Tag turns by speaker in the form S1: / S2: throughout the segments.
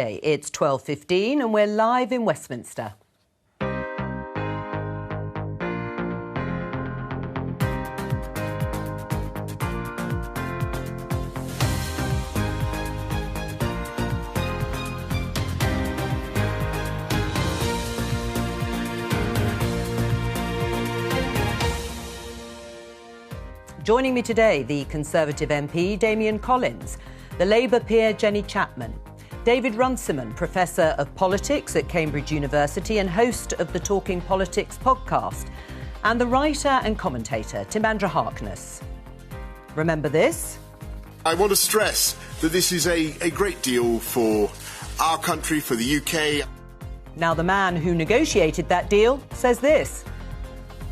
S1: It's 12:15 and we're live in Westminster. Joining me today, the Conservative MP Damian Collins, the Labour peer Jenny Chapman, David Runciman, Professor of Politics at Cambridge University and host of the Talking Politics podcast, and the writer and commentator Timandra Harkness. Remember this?
S2: I want to stress that this is a great deal for our country, for the UK.
S1: Now the man who negotiated that deal says this.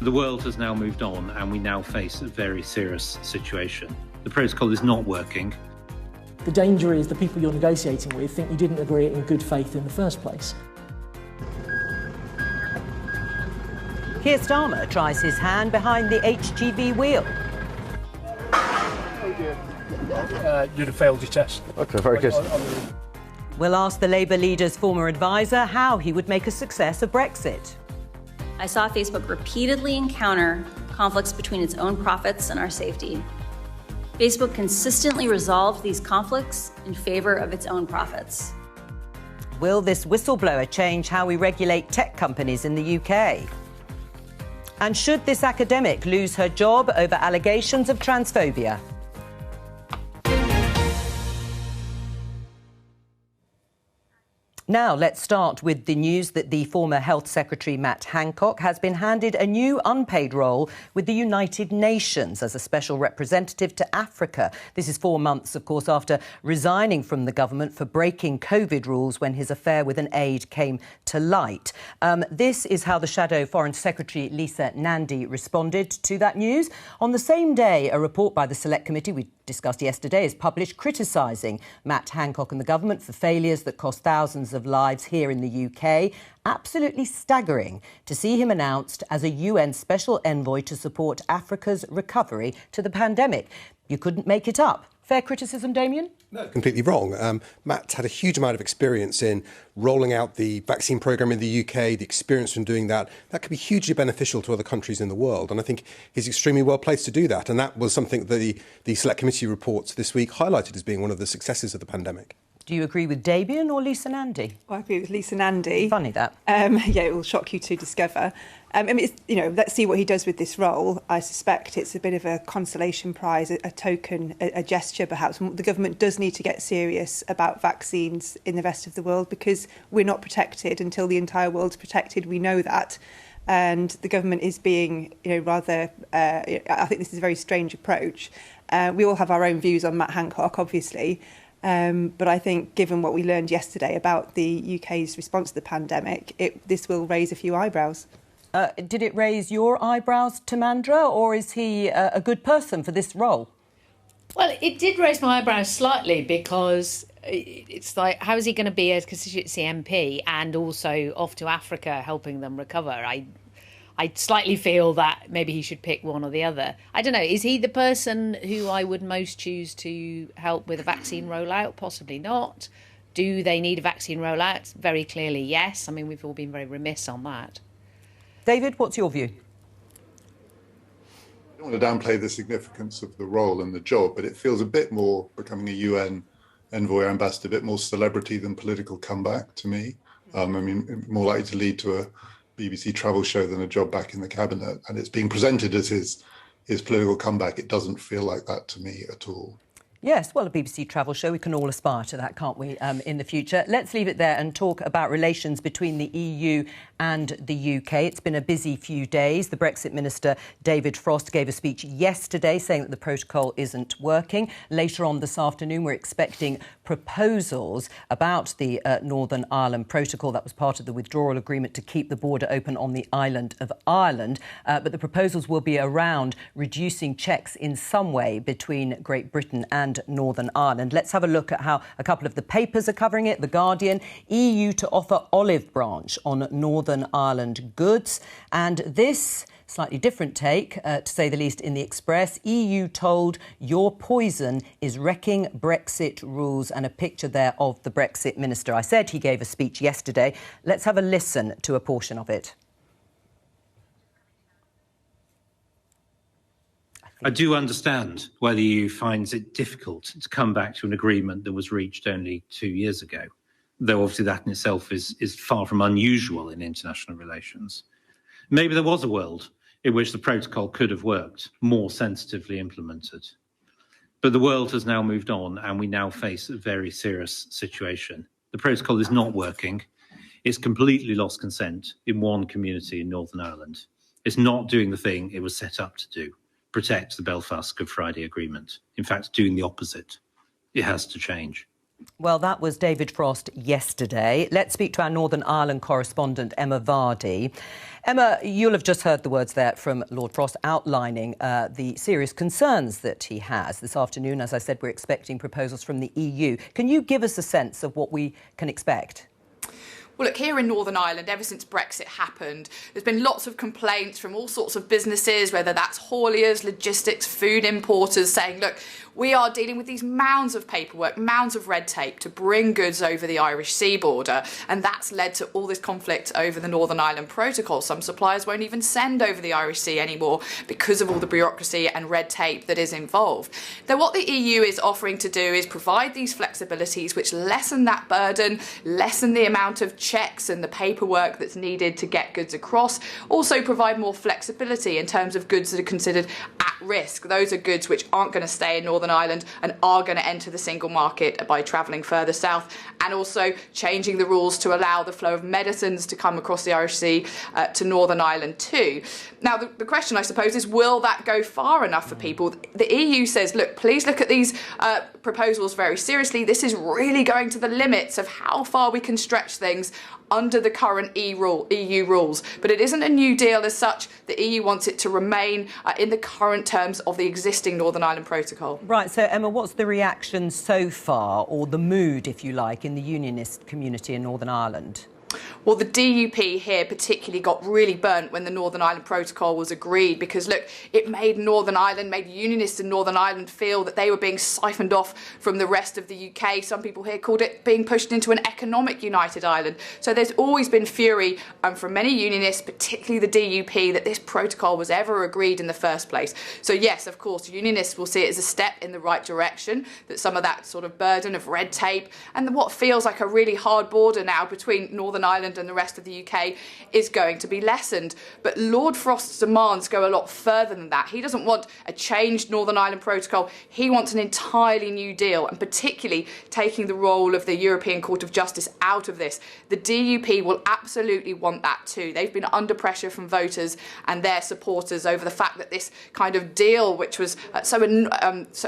S3: The world has now moved on and we now face a very serious situation. The protocol is not working.
S4: The danger is the people you're negotiating with think you didn't agree it in good faith in the first place.
S1: Keir Starmer tries his hand behind the HGV wheel.
S5: You'd have failed your test.
S6: OK, very good.
S1: We'll ask the Labour leader's former advisor how he would make a success of Brexit.
S7: I saw Facebook repeatedly encounter conflicts between its own profits and our safety. Facebook consistently resolved these conflicts in favour of its own profits.
S1: Will this whistleblower change how we regulate tech companies in the UK? And should this academic lose her job over allegations of transphobia? Now, let's start with the news that the former Health Secretary Matt Hancock has been handed a new unpaid role with the United Nations as a special representative to Africa. This is 4 months, of course, after resigning from the government for breaking COVID rules when his affair with an aide came to light. This is how the Shadow Foreign Secretary Lisa Nandy responded to that news. On the same day, a report by the Select Committee we discussed yesterday is published criticising Matt Hancock and the government for failures that cost thousands of lives here in the UK. Absolutely staggering to see him announced as a UN Special Envoy to support Africa's recovery to the pandemic. You couldn't make it up. Fair criticism, Damian?
S6: No, completely wrong. Matt had a huge amount of experience in rolling out the vaccine programme in the UK, the experience from doing that. That could be hugely beneficial to other countries in the world. And I think he's extremely well placed to do that. And that was something that the Select Committee reports this week highlighted as being one of the successes of the pandemic.
S1: Do you agree with Damian or Lisa Nandy?
S8: Well, I agree with Lisa Nandy.
S1: Funny that.
S8: Yeah, it will shock you to discover. I mean, let's see what he does with this role. I suspect it's a bit of a consolation prize, a token, a gesture perhaps. The government does need to get serious about vaccines in the rest of the world because we're not protected until the entire world's protected. We know that. And the government is being, rather, I think this is a very strange approach. We all have our own views on Matt Hancock, obviously. But I think, given what we learned yesterday about the UK's response to the pandemic, this will raise a few eyebrows.
S1: Did it raise your eyebrows, Timandra, or is he a good person for this role?
S9: Well, it did raise my eyebrows slightly because it's like, how is he going to be a constituency MP and also off to Africa helping them recover? I slightly feel that maybe he should pick one or the other. I don't know. Is he the person who I would most choose to help with a vaccine rollout? Possibly not. Do they need a vaccine rollout? Very clearly, yes. I mean, we've all been very remiss on that.
S1: David, what's your view?
S10: I don't want to downplay the significance of the role and the job, but it feels a bit more becoming a UN envoy or ambassador, a bit more celebrity than political comeback to me. I mean, more likely to lead to a BBC travel show than a job back in the cabinet. And it's being presented as his political comeback. It doesn't feel like that to me at all.
S1: Yes, well, a BBC travel show, we can all aspire to that, can't we, in the future? Let's leave it there and talk about relations between the EU and the UK. It's been a busy few days. The Brexit Minister, David Frost, gave a speech yesterday saying that the protocol isn't working. Later on this afternoon, we're expecting proposals about the Northern Ireland Protocol. That was part of the withdrawal agreement to keep the border open on the island of Ireland. But the proposals will be around reducing checks in some way between Great Britain and Northern Ireland. Let's have a look at how a couple of the papers are covering it. The Guardian, EU to offer olive branch on Northern Ireland goods. And this Slightly different take, to say the least, in the Express. EU told your poison is wrecking Brexit rules, and a picture there of the Brexit minister. I said he gave a speech yesterday. Let's have a listen to a portion of it.
S3: I do understand why the EU finds it difficult to come back to an agreement that was reached only 2 years ago, though obviously that in itself is far from unusual in international relations. Maybe there was a world in which the protocol could have worked, more sensitively implemented. But the world has now moved on, and we now face a very serious situation. The protocol is not working. It's completely lost consent in one community in Northern Ireland. It's not doing the thing it was set up to do. Protect the Belfast Good Friday Agreement. In fact, doing the opposite. It has to change.
S1: Well, that was David Frost yesterday. Let's speak to our Northern Ireland correspondent, Emma Vardy. Emma, you'll have just heard the words there from Lord Frost outlining the serious concerns that he has. This afternoon, as I said, we're expecting proposals from the EU. Can you give us a sense of what we can expect?
S11: Well, look, here in Northern Ireland, ever since Brexit happened, there's been lots of complaints from all sorts of businesses, whether that's hauliers, logistics, food importers, saying, look, we are dealing with these mounds of paperwork, mounds of red tape to bring goods over the Irish sea border. And that's led to all this conflict over the Northern Ireland Protocol. Some suppliers won't even send over the Irish Sea anymore because of all the bureaucracy and red tape that is involved. Now, what the EU is offering to do is provide these flexibilities which lessen that burden, lessen the amount of checks and the paperwork that's needed to get goods across, also provide more flexibility in terms of goods that are considered at risk. Those are goods which aren't going to stay in Northern Ireland and are going to enter the single market by travelling further south, and also changing the rules to allow the flow of medicines to come across the Irish Sea to Northern Ireland too. Now, the question, I suppose, is will that go far enough for people? The EU says, look, please look at these proposals very seriously. This is really going to the limits of how far we can stretch things under the current EU rules. But it isn't a new deal as such. The EU wants it to remain in the current terms of the existing Northern Ireland Protocol.
S1: Right, so Emma, what's the reaction so far, or the mood, if you like, in the unionist community in Northern Ireland?
S11: Well, the DUP here particularly got really burnt when the Northern Ireland Protocol was agreed because, look, it made unionists in Northern Ireland feel that they were being siphoned off from the rest of the UK. Some people here called it being pushed into an economic United Ireland. So there's always been fury from many unionists, particularly the DUP, that this protocol was ever agreed in the first place. So yes, of course, unionists will see it as a step in the right direction, that some of that sort of burden of red tape and what feels like a really hard border now between Northern Ireland and the rest of the UK is going to be lessened. But Lord Frost's demands go a lot further than that. He doesn't want a changed Northern Ireland Protocol. He wants an entirely new deal, and particularly taking the role of the European Court of Justice out of this. The DUP will absolutely want that too. They've been under pressure from voters and their supporters over the fact that this kind of deal, which was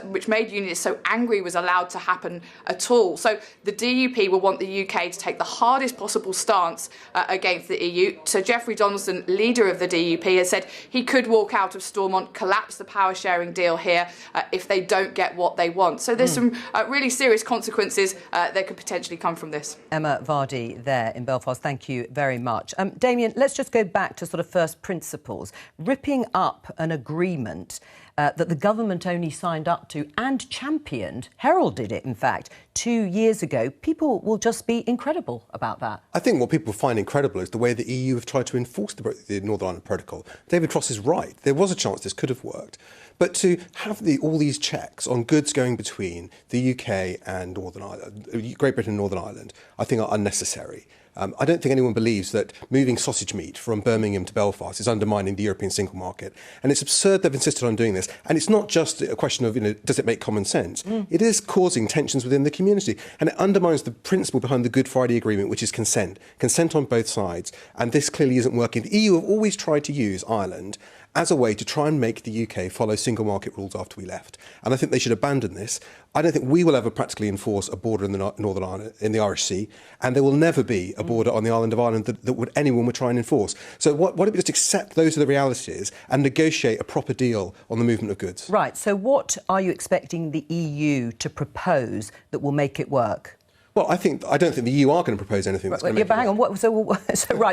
S11: which made unionists so angry, was allowed to happen at all. So the DUP will want the UK to take the hardest possible stance against the EU. So Jeffrey Donaldson, leader of the DUP, has said he could walk out of Stormont, collapse the power sharing deal here if they don't get what they want. So there's some really serious consequences that could potentially come from this.
S1: Emma Vardy there in Belfast, thank you very much. Damien, let's just go back to sort of first principles. Ripping up an agreement that the government only signed up to and championed, heralded it, in fact, 2 years ago. People will just be incredible about that.
S6: I think what people find incredible is the way the EU have tried to enforce the Northern Ireland Protocol. David Frost is right. There was a chance this could have worked. But to have all these checks on goods going between the UK and Northern Ireland, Great Britain and Northern Ireland, I think are unnecessary. I don't think anyone believes that moving sausage meat from Birmingham to Belfast is undermining the European single market. And it's absurd they've insisted on doing this. And it's not just a question of, does it make common sense? It is causing tensions within the community. And it undermines the principle behind the Good Friday Agreement, which is consent. Consent on both sides. And this clearly isn't working. The EU have always tried to use Ireland as a way to try and make the UK follow single market rules after we left. And I think they should abandon this. I don't think we will ever practically enforce a border in the Northern Ireland, in the Irish Sea, and there will never be a border on the island of Ireland that anyone would try and enforce. So why don't we just accept those are the realities and negotiate a proper deal on the movement of goods?
S1: Right, so what are you expecting the EU to propose that will make it work?
S6: Well, I don't think the EU are going to propose anything that's going to make
S1: hang on. So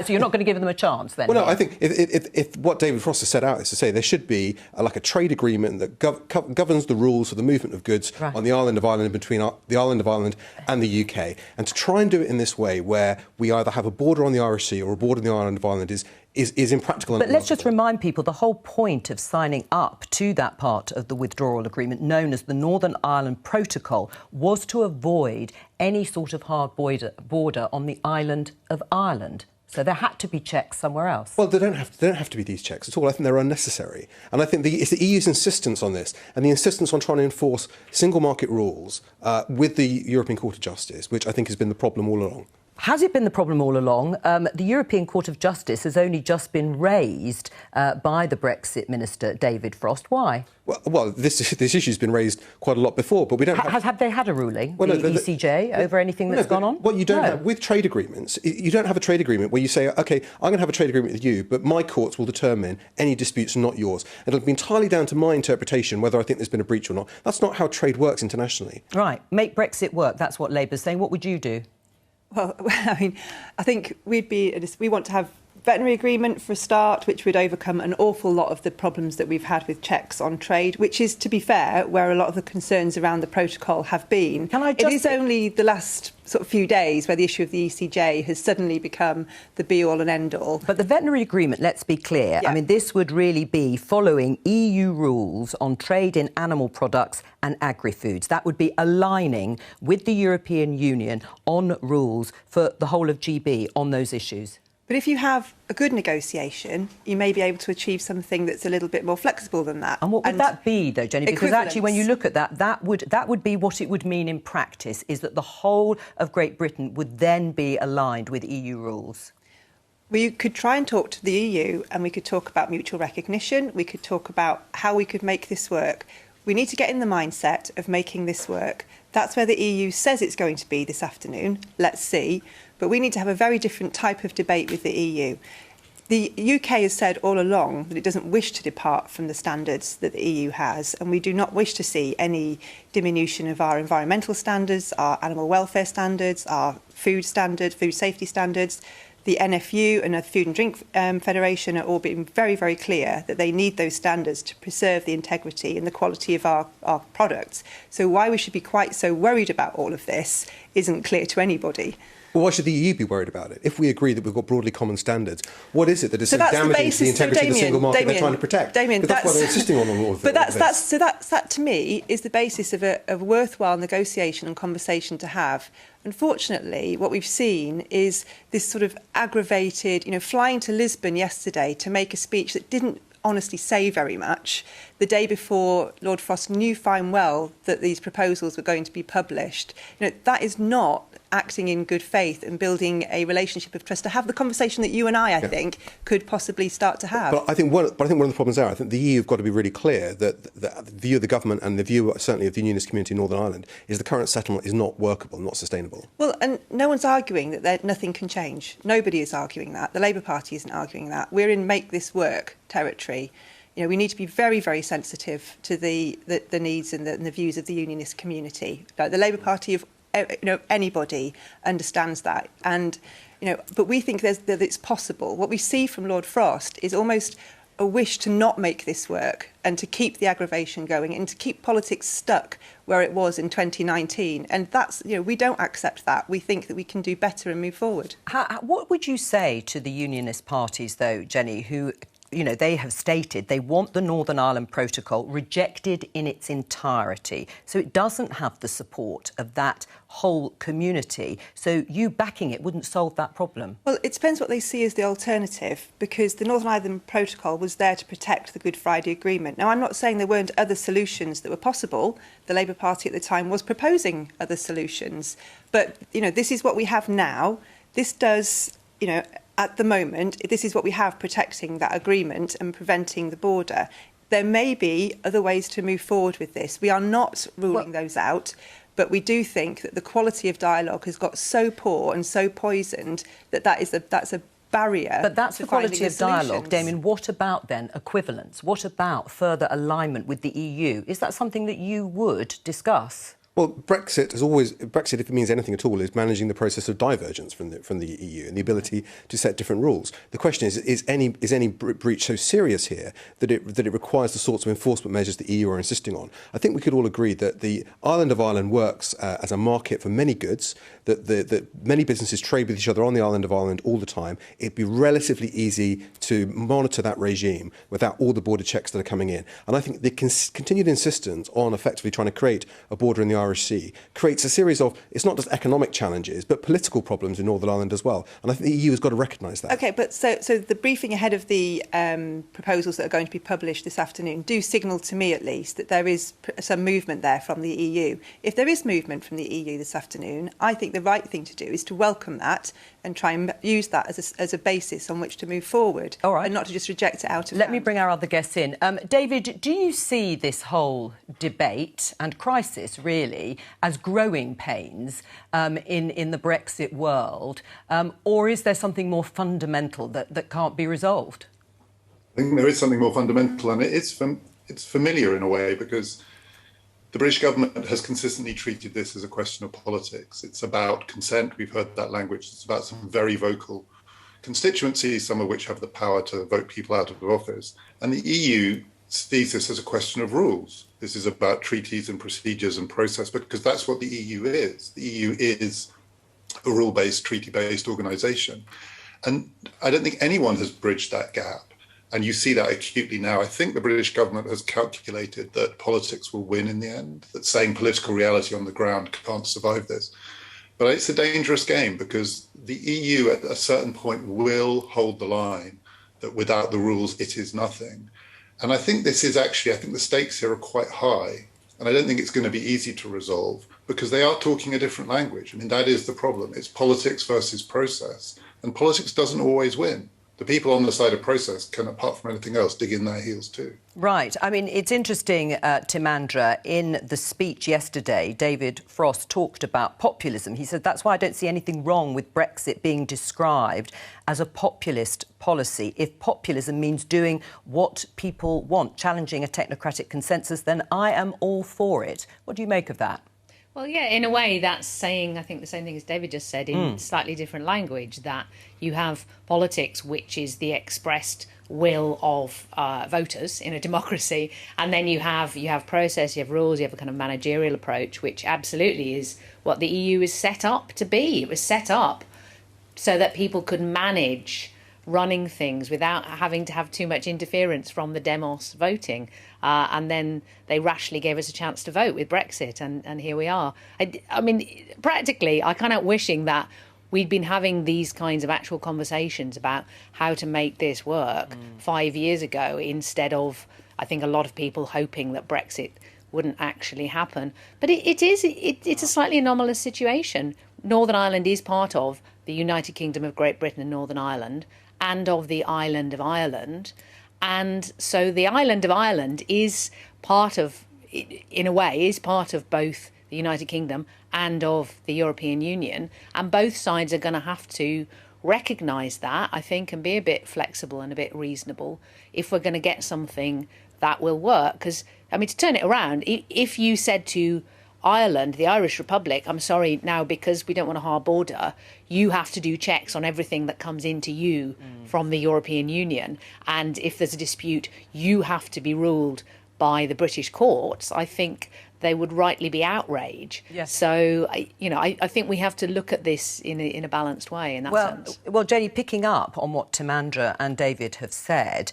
S1: you're not going to give them a chance then?
S6: Well, no, I think if what David Frost has set out is to say there should be like a trade agreement that governs the rules for the movement of goods on the island of Ireland, between the island of Ireland and the UK, and to try and do it in this way where we either have a border on the Irish Sea or a border on the island of Ireland is impractical.
S1: But let's just remind people the whole point of signing up to that part of the withdrawal agreement known as the Northern Ireland Protocol was to avoid any sort of hard border on the island of Ireland. So there had to be checks somewhere else.
S6: Well, they don't have to be these checks at all. I think they're unnecessary. And I think it's the EU's insistence on this and the insistence on trying to enforce single market rules with the European Court of Justice, which I think has been the problem all along.
S1: Has it been the problem all along? The European Court of Justice has only just been raised by the Brexit Minister, David Frost. Why?
S6: Well, this issue's been raised quite a lot before, but we don't
S1: have they had a ruling, the ECJ, over anything that's gone on?
S6: What you don't have with trade agreements, you don't have a trade agreement where you say, OK, I'm going to have a trade agreement with you, but my courts will determine any disputes, not yours. It'll be entirely down to my interpretation whether I think there's been a breach or not. That's not how trade works internationally.
S1: Right. Make Brexit work. That's what Labour's saying. What would you do?
S8: Well, I mean, I think we want to have veterinary agreement for a start, which would overcome an awful lot of the problems that we've had with checks on trade, which is, to be fair, where a lot of the concerns around the protocol have been. It is only the last sort of few days where the issue of the ECJ has suddenly become the be-all and end-all.
S1: But the veterinary agreement, let's be clear, I mean, this would really be following EU rules on trade in animal products and agri-foods. That would be aligning with the European Union on rules for the whole of GB on those issues.
S8: But if you have a good negotiation, you may be able to achieve something that's a little bit more flexible than that.
S1: And what would that be, though, Jenny? Because actually, when you look at that would be what it would mean in practice, is that the whole of Great Britain would then be aligned with EU rules.
S8: We could try and talk to the EU, and we could talk about mutual recognition. We could talk about how we could make this work. We need to get in the mindset of making this work. That's where the EU says it's going to be this afternoon. Let's see. But we need to have a very different type of debate with the EU. The UK has said all along that it doesn't wish to depart from the standards that the EU has, and we do not wish to see any diminution of our environmental standards, our animal welfare standards, our food safety standards. The NFU and the Food and Drink Federation are all being very, very clear that they need those standards to preserve the integrity and the quality of our products. So why we should be quite so worried about all of this isn't clear to anybody.
S6: Well, why should the EU be worried about it? If we agree that we've got broadly common standards, what is it that is so damaging to the integrity of the single market they're trying to protect? That's why they're insisting on all of it.
S8: But that to me is the basis of a worthwhile negotiation and conversation to have. Unfortunately, what we've seen is this sort of aggravated, flying to Lisbon yesterday to make a speech that didn't honestly say very much. The day before, Lord Frost knew fine well that these proposals were going to be published. That is not acting in good faith and building a relationship of trust to have the conversation that you and I think, could possibly start to have.
S6: But I think one of the problems I think the EU have got to be really clear that the view of the government and the view certainly of the unionist community in Northern Ireland is the current settlement is not workable, not sustainable.
S8: Well, and no one's arguing that nothing can change. Nobody is arguing that. The Labour Party isn't arguing that. We're in make this work territory. We need to be very, very sensitive to the needs and the views of the unionist community. Like the Labour Party of anybody understands that, and but we think that it's possible. What we see from Lord Frost is almost a wish to not make this work and to keep the aggravation going and to keep politics stuck where it was in 2019. And that's we don't accept that. We think that we can do better and move forward.
S1: What would you say to the unionist parties, though, Jenny, who they have stated they want the Northern Ireland Protocol rejected in its entirety, so it doesn't have the support of that whole community. So you backing it wouldn't solve that problem.
S8: Well, it depends what they see as the alternative, because the Northern Ireland Protocol was there to protect the Good Friday Agreement. Now, I'm not saying there weren't other solutions that were possible. The Labour Party at the time was proposing other solutions. But, this is what we have now. This does, at the moment, this is what we have protecting that agreement and preventing the border. There may be other ways to move forward with this. We are not ruling those out, but we do think that the quality of dialogue has got so poor and so poisoned that's a barrier.
S1: But that's
S8: the
S1: quality of dialogue. Damien, what about then equivalence? What about further alignment with the EU? Is that something that you would discuss?
S6: Well, Brexit, if it means anything at all, is managing the process of divergence from the EU and the ability to set different rules. The question is any breach so serious here that it requires the sorts of enforcement measures the EU are insisting on? I think we could all agree that the island of Ireland works as a market for many goods, that many businesses trade with each other on the island of Ireland all the time. It'd be relatively easy to monitor that regime without all the border checks that are coming in. And I think the continued insistence on effectively trying to create a border in the Irish Sea creates a series of, it's not just economic challenges, but political problems in Northern Ireland as well. And I think the EU has got to recognise that.
S8: OK, but so the briefing ahead of the proposals that are going to be published this afternoon do signal to me, at least, that there is some movement there from the EU. If there is movement from the EU this afternoon, I think the right thing to do is to welcome that and try and use that as a basis on which to move forward.
S1: All right.
S8: And not to just reject it out of
S1: Let me bring our other guests in. David, do you see this whole debate and crisis, really, as growing pains in the Brexit world? Or is there something more fundamental that can't be resolved?
S10: I think there is something more fundamental, and it's familiar in a way, because the British government has consistently treated this as a question of politics. It's about consent. We've heard that language. It's about some very vocal constituencies, some of which have the power to vote people out of office. And the EU sees this as a question of rules. This is about treaties and procedures and process, because that's what the EU is. The EU is a rule-based, treaty-based organisation. And I don't think anyone has bridged that gap. And you see that acutely now. I think the British government has calculated that politics will win in the end, that saying political reality on the ground can't survive this. But it's a dangerous game, because the EU at a certain point will hold the line that without the rules, it is nothing. And I think this is actually, I think the stakes here are quite high. And I don't think it's going to be easy to resolve, because they are talking a different language. I mean, that is the problem. It's politics versus process. And politics doesn't always win. The people on the side of process can, apart from anything else, dig in their heels too.
S1: Right. I mean, it's interesting, Timandra, in the speech yesterday, David Frost talked about populism. He said that's why I don't see anything wrong with Brexit being described as a populist policy. If populism means doing what people want, challenging a technocratic consensus, then I am all for it. What do you make of that?
S9: Well, yeah, in a way, that's saying, I think, the same thing as David just said in slightly different language, that you have politics, which is the expressed will of voters in a democracy, and then you have process, you have rules, you have a kind of managerial approach, which absolutely is what the EU is set up to be. It was set up so that people could manage running things without having to have too much interference from the demos voting. And then they rashly gave us a chance to vote with Brexit, and here we are. I mean, practically, I kind of wishing that we'd been having these kinds of actual conversations about how to make this work 5 years ago, instead of, I think, a lot of people hoping that Brexit wouldn't actually happen. But it's a slightly anomalous situation. Northern Ireland is part of the United Kingdom of Great Britain and Northern Ireland, and of the island of Ireland. And so the island of Ireland is part of, in a way, is part of both the United Kingdom and of the European Union. And both sides are going to have to recognise that, I think, and be a bit flexible and a bit reasonable if we're going to get something that will work. Because, I mean, to turn it around, if you said to Ireland, the Irish Republic, I'm sorry, now because we don't want a hard border, you have to do checks on everything that comes into you from the European Union. And if there's a dispute, you have to be ruled by the British courts. I think they would rightly be outraged.
S1: Yes.
S9: So, I think we have to look at this in a balanced way in that sense.
S1: Well, Jenny, picking up on what Timandra and David have said,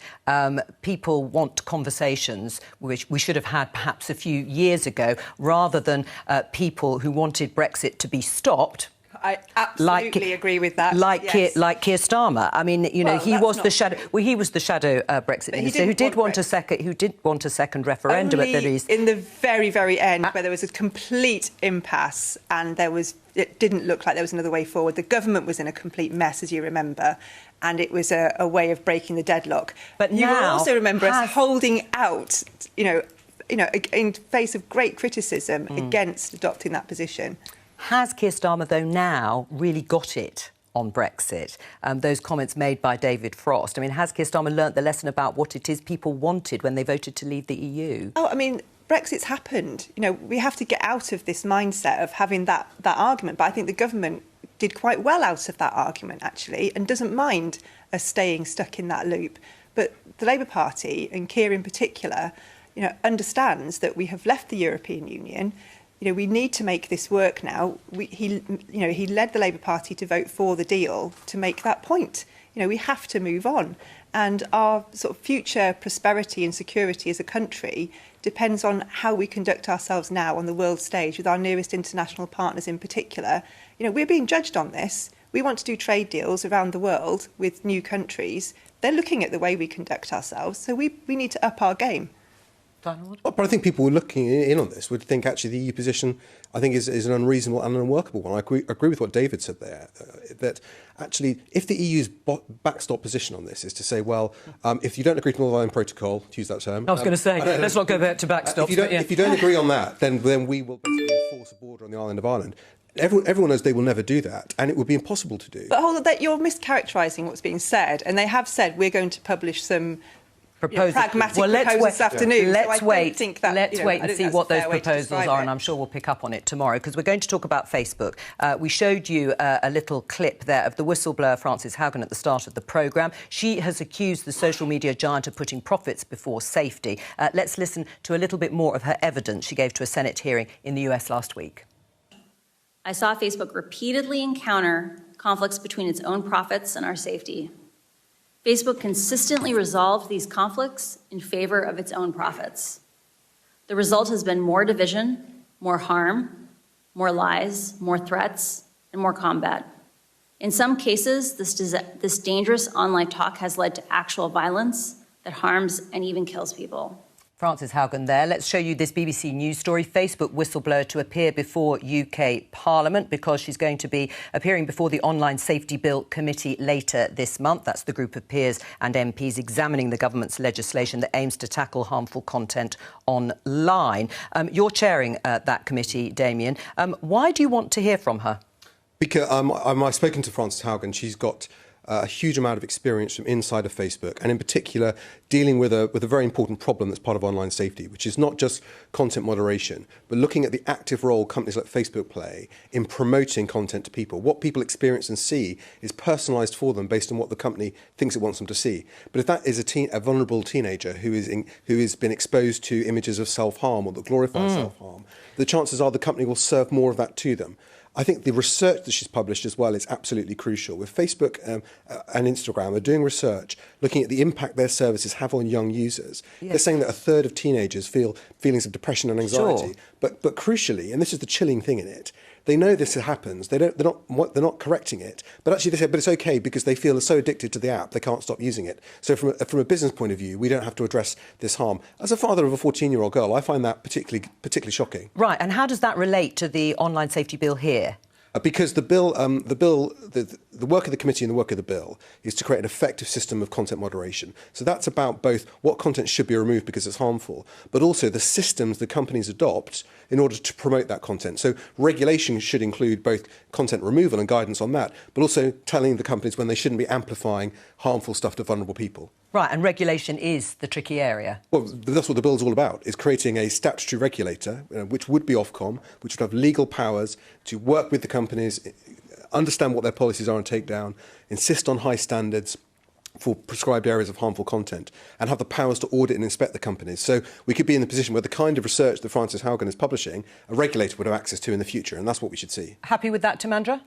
S1: people want conversations which we should have had perhaps a few years ago, rather than people who wanted Brexit to be stopped.
S8: I absolutely agree with that.
S1: Like Keir Starmer. I mean, he was the shadow. Well, he was the shadow Brexit minister who did want a second referendum at the least.
S8: In the very, very end, where there was a complete impasse, and it didn't look like there was another way forward. The government was in a complete mess, as you remember, and it was a way of breaking the deadlock.
S1: But
S8: you will
S1: now
S8: also remember us holding out, in face of great criticism against adopting that position.
S1: Has Keir Starmer, though, now really got it on Brexit? Those comments made by David Frost. I mean, has Keir Starmer learnt the lesson about what it is people wanted when they voted to leave the EU?
S8: Oh, I mean, Brexit's happened. We have to get out of this mindset of having that argument. But I think the government did quite well out of that argument, actually, and doesn't mind us staying stuck in that loop. But the Labour Party, and Keir in particular, understands that we have left the European Union. We need to make this work now. He led the Labour Party to vote for the deal to make that point. We have to move on. And our sort of future prosperity and security as a country depends on how we conduct ourselves now on the world stage with our nearest international partners in particular. We're being judged on this. We want to do trade deals around the world with new countries. They're looking at the way we conduct ourselves, so we need to up our game.
S6: But I think people looking in on this would think actually the EU position, I think, is an unreasonable and unworkable one. I agree with what David said there, that actually if the EU's backstop position on this is to say, well, if you don't agree to the Northern Ireland Protocol, to use that term...
S1: I was going to say, let's not go back to backstops.
S6: If you don't agree on that, then we will basically enforce a border on the island of Ireland. Everyone knows they will never do that, and it would be impossible to do.
S8: But hold on, you're mischaracterising what's being said, and they have said we're going to publish some... pragmatic proposals this afternoon.
S1: Let's wait and see what those
S8: proposals
S1: are, and I'm sure we'll pick up on it tomorrow, because we're going to talk about Facebook. We showed you a little clip there of the whistleblower Frances Haugen at the start of the programme. She has accused the social media giant of putting profits before safety. Let's listen to a little bit more of her evidence she gave to a Senate hearing in the US last week.
S7: I saw Facebook repeatedly encounter conflicts between its own profits and our safety. Facebook consistently resolved these conflicts in favor of its own profits. The result has been more division, more harm, more lies, more threats, and more combat. In some cases, this dangerous online talk has led to actual violence that harms and even kills people.
S1: Frances Haugen there. Let's show you this BBC News story. Facebook whistleblower to appear before UK Parliament because she's going to be appearing before the Online Safety Bill Committee later this month. That's the group of peers and MPs examining the government's legislation that aims to tackle harmful content online. You're chairing that committee, Damien. Why do you want to hear from her?
S6: Because I've spoken to Frances Haugen. She's got a huge amount of experience from inside of Facebook, and in particular dealing with a very important problem that's part of online safety, which is not just content moderation, but looking at the active role companies like Facebook play in promoting content to people. What people experience and see is personalised for them based on what the company thinks it wants them to see. But if that is a vulnerable teenager who has been exposed to images of self-harm or that glorify self-harm, the chances are the company will serve more of that to them. I think the research that she's published as well is absolutely crucial. With Facebook and Instagram are doing research looking at the impact their services have on young users. Yes. They're saying that a third of teenagers feel feelings of depression and anxiety. Sure. But crucially, and this is the chilling thing in it, they know this happens. They're not correcting it. But actually they say, but it's okay because they feel so addicted to the app they can't stop using it. So from a business point of view, we don't have to address this harm. As a father of a 14-year-old girl, I find that particularly shocking.
S1: Right, and how does that relate to the online safety bill here?
S6: Because the work of the committee and the work of the bill is to create an effective system of content moderation. So that's about both what content should be removed because it's harmful, but also the systems the companies adopt in order to promote that content. So regulation should include both content removal and guidance on that, but also telling the companies when they shouldn't be amplifying harmful stuff to vulnerable people.
S1: Right, and regulation is the tricky area.
S6: Well, that's what the bill's all about, is creating a statutory regulator, which would be Ofcom, which would have legal powers to work with the companies, understand what their policies are on takedown, insist on high standards for prescribed areas of harmful content, and have the powers to audit and inspect the companies. So we could be in the position where the kind of research that Frances Haugen is publishing, a regulator would have access to in the future, and that's what we should see.
S1: Happy with that, Timandra?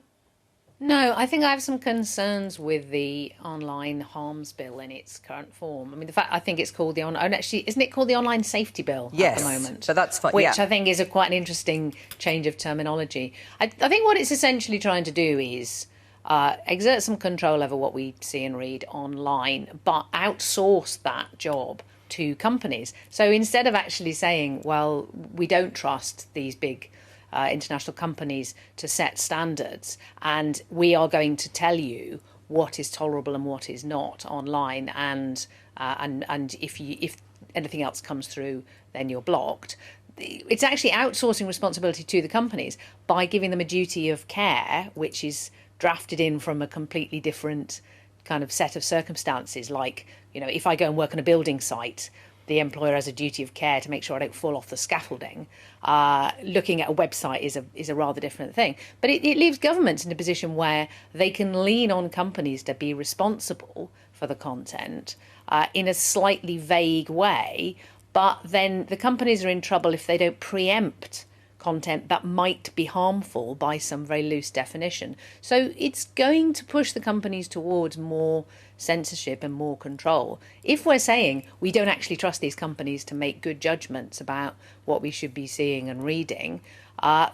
S9: No, I think I have some concerns with the online harms bill in its current form. I mean, I think it's called isn't it called the Online Safety Bill at the moment?
S1: But that's fine.
S9: Which I think is quite an interesting change of terminology. I think what it's essentially trying to do is exert some control over what we see and read online, but outsource that job to companies. So instead of actually saying, well, we don't trust these big international companies to set standards, and we are going to tell you what is tolerable and what is not online, and if anything else comes through, then you're blocked. It's actually outsourcing responsibility to the companies by giving them a duty of care, which is drafted in from a completely different kind of set of circumstances. Like, if I go and work on a building site, the employer has a duty of care to make sure I don't fall off the scaffolding. Looking at a website is a rather different thing. But it leaves governments in a position where they can lean on companies to be responsible for the content in a slightly vague way. But then the companies are in trouble if they don't preempt content that might be harmful by some very loose definition. So it's going to push the companies towards more censorship and more control. If we're saying we don't actually trust these companies to make good judgments about what we should be seeing and reading,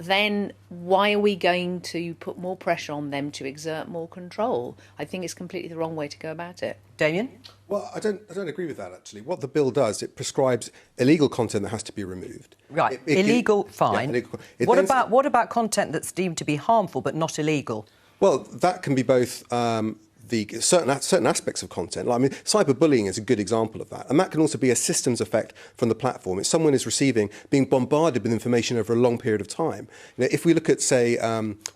S9: then why are we going to put more pressure on them to exert more control? I think it's completely the wrong way to go about it.
S1: Damien?
S6: Well, I don't agree with that, actually. What the bill does, it prescribes illegal content that has to be removed.
S1: Right, illegal, fine.
S6: Yeah, illegal.
S1: What about content that's deemed to be harmful but not illegal?
S6: Well, that can be both the certain aspects of content. I mean, cyberbullying is a good example of that. And that can also be a systems effect from the platform. If someone is being bombarded with information over a long period of time. If we look at, say,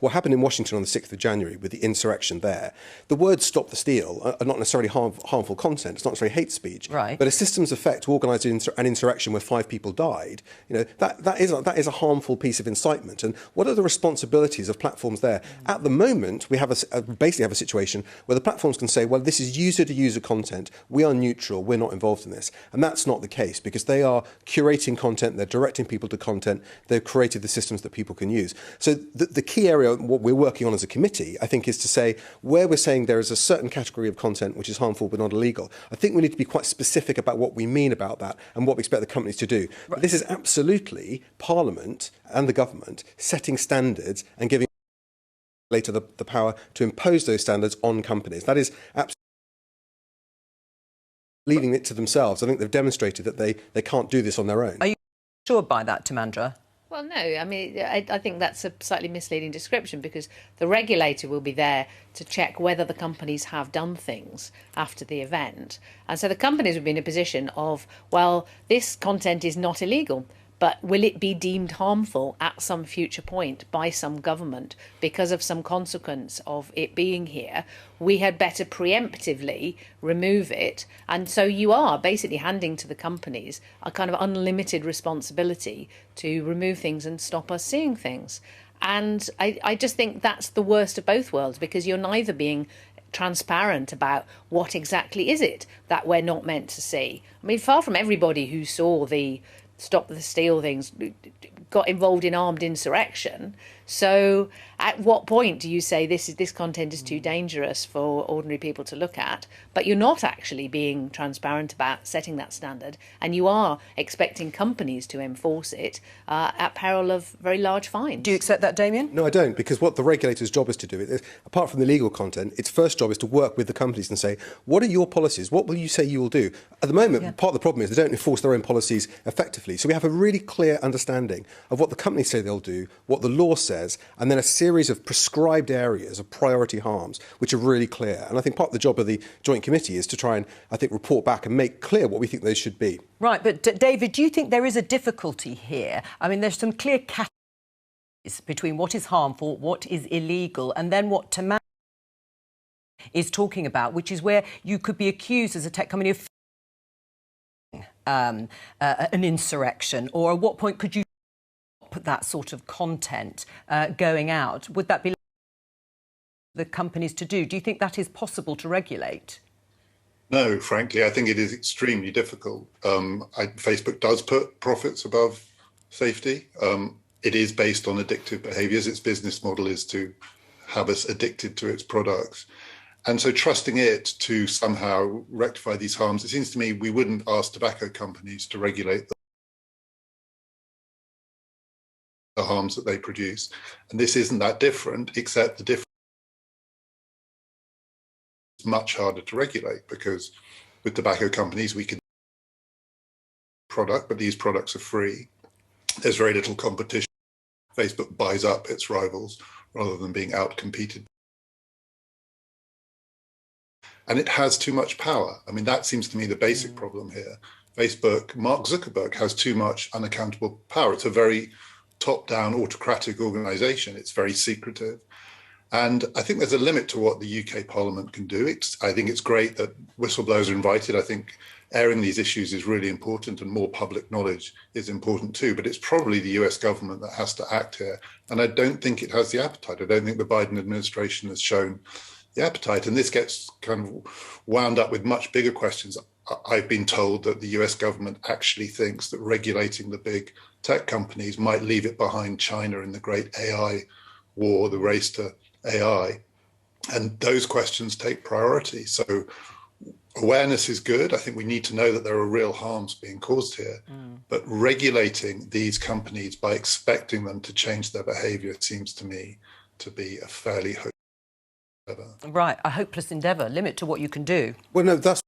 S6: what happened in Washington on the 6th of January with the insurrection there, the words "Stop the Steal" are not necessarily harmful content. It's not necessarily hate speech.
S1: Right.
S6: But a systems effect to organise an insurrection where 5 people died, that is a harmful piece of incitement. And what are the responsibilities of platforms there? At the moment, we have basically have a situation where the platforms can say, well, this is user-to-user content. We are neutral. We're not involved in this. And that's not the case, because they are curating content. They're directing people to content. They've created the systems that people can use. So the key area, what we're working on as a committee, I think, is to say where we're saying there is a certain category of content which is harmful but not illegal. I think we need to be quite specific about what we mean about that and what we expect the companies to do. Right. But this is absolutely Parliament and the government setting standards and giving later the power to impose those standards on companies. That is absolutely leaving it to themselves. I think they've demonstrated that they can't do this on their own.
S1: Are you assured by that, Timandra?
S9: Well, no. I mean, I think that's a slightly misleading description, because the regulator will be there to check whether the companies have done things after the event. And so the companies would be in a position of, well, this content is not illegal, but will it be deemed harmful at some future point by some government because of some consequence of it being here? We had better preemptively remove it. And so you are basically handing to the companies a kind of unlimited responsibility to remove things and stop us seeing things. And I just think that's the worst of both worlds, because you're neither being transparent about what exactly is it that we're not meant to see. I mean, far from everybody who saw the Stop the Steal things got involved in armed insurrection. So at what point do you say this content is too dangerous for ordinary people to look at? But you're not actually being transparent about setting that standard, and you are expecting companies to enforce it at peril of very large fines.
S1: Do you accept that, Damien?
S6: No, I don't, because what the regulator's job is to do, apart from the legal content, its first job is to work with the companies and say, what are your policies? What will you say you will do? At the moment, part of the problem is they don't enforce their own policies effectively. So we have a really clear understanding of what the companies say they'll do, what the law says, and then a series of prescribed areas of priority harms, which are really clear. And I think part of the job of the Joint Committee is to try and, I think, report back and make clear what we think those should be.
S1: Right, but David, do you think there is a difficulty here? I mean, there's some clear categories between what is harmful, what is illegal, and then what Timandra is talking about, which is where you could be accused as a tech company of an insurrection, or at what point could you stop that sort of content going out? Would that be the companies to do? Do you think that is possible to regulate?
S10: No, frankly, I think it is extremely difficult. Facebook does put profits above safety. It is based on addictive behaviours. Its business model is to have us addicted to its products. And so trusting it to somehow rectify these harms, it seems to me we wouldn't ask tobacco companies to regulate the harms that they produce. And this isn't that different, except the difference is much harder to regulate, because with tobacco companies, we can product, but these products are free. There's very little competition. Facebook buys up its rivals rather than being out-competed. And it has too much power. I mean, that seems to me the basic problem here. Facebook, Mark Zuckerberg, has too much unaccountable power. It's a very top-down autocratic organisation. It's very secretive. And I think there's a limit to what the UK Parliament can do. I think it's great that whistleblowers are invited. I think airing these issues is really important, and more public knowledge is important too. But it's probably the US government that has to act here. And I don't think it has the appetite. I don't think the Biden administration has shown the appetite. And this gets kind of wound up with much bigger questions. I've been told that the US government actually thinks that regulating the big tech companies might leave it behind China in the great AI war, the race to AI. And those questions take priority. So awareness is good. I think we need to know that there are real harms being caused here. But regulating these companies by expecting them to change their behavior seems to me to be a fairly hopeless endeavour.
S1: Right, a hopeless endeavour. Limit to what you can do.
S6: Well, no, that's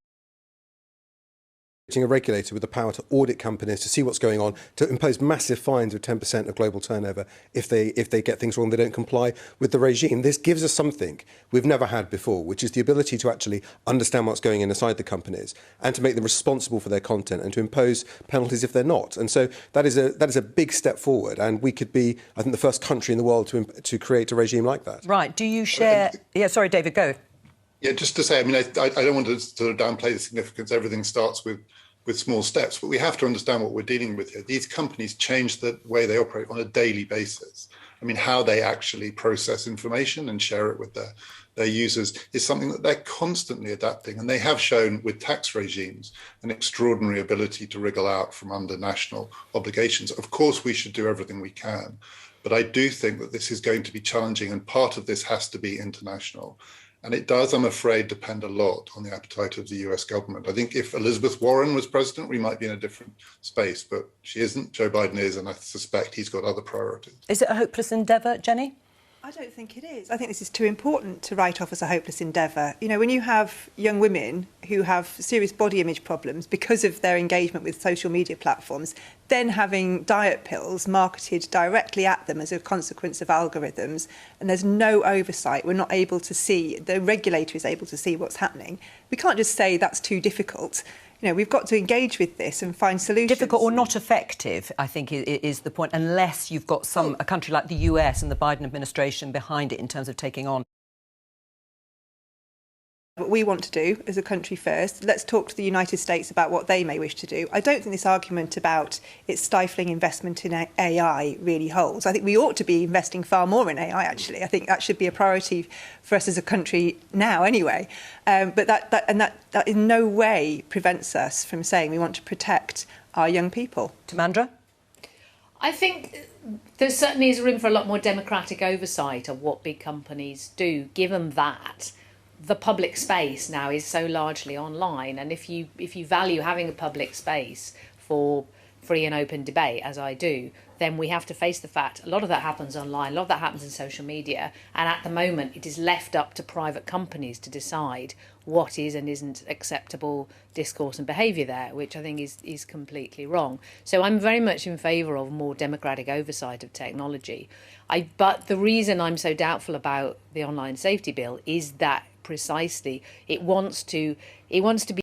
S6: a regulator with the power to audit companies, to see what's going on, to impose massive fines of 10% of global turnover if they get things wrong, they don't comply with the regime. This gives us something we've never had before, which is the ability to actually understand what's going on inside the companies and to make them responsible for their content and to impose penalties if they're not. And so that is a big step forward, and we could be, I think, the first country in the world to create a regime like that.
S1: Right. Do you share... Yeah, sorry, David, go.
S10: Yeah, just to say, I mean, I don't want to sort of downplay the significance. Everything starts with small steps, but we have to understand what we're dealing with here. These companies change the way they operate on a daily basis. I mean, how they actually process information and share it with their users is something that they're constantly adapting. And they have shown with tax regimes an extraordinary ability to wriggle out from under national obligations. Of course, we should do everything we can, but I do think that this is going to be challenging, and part of this has to be international. And it does, I'm afraid, depend a lot on the appetite of the US government. I think if Elizabeth Warren was president, we might be in a different space, but she isn't. Joe Biden is, and I suspect he's got other priorities.
S1: Is it a hopeless endeavour, Jenny?
S8: I don't think it is. I think this is too important to write off as a hopeless endeavour. You know, when you have young women who have serious body image problems because of their engagement with social media platforms, then having diet pills marketed directly at them as a consequence of algorithms, and there's no oversight, we're not able to see, the regulator is able to see what's happening. We can't just say that's too difficult. You know, we've got to engage with this and find solutions.
S1: Difficult or not effective, I think, is the point, unless you've got a country like the US and the Biden administration behind it in terms of taking on.
S8: What we want to do as a country first, let's talk to the United States about what they may wish to do. I don't think this argument about it's stifling investment in AI really holds. I think we ought to be investing far more in AI, actually. I think that should be a priority for us as a country now anyway. But that in no way prevents us from saying we want to protect our young people.
S1: Tamandra?
S9: I think there certainly is room for a lot more democratic oversight of what big companies do, given that the public space now is so largely online. And if you value having a public space for free and open debate, as I do, then we have to face the fact a lot of that happens online, a lot of that happens in social media, and at the moment it is left up to private companies to decide what is and isn't acceptable discourse and behaviour there, which I think is completely wrong. So I'm very much in favour of more democratic oversight of technology. But the reason I'm so doubtful about the online safety bill is that precisely it wants to be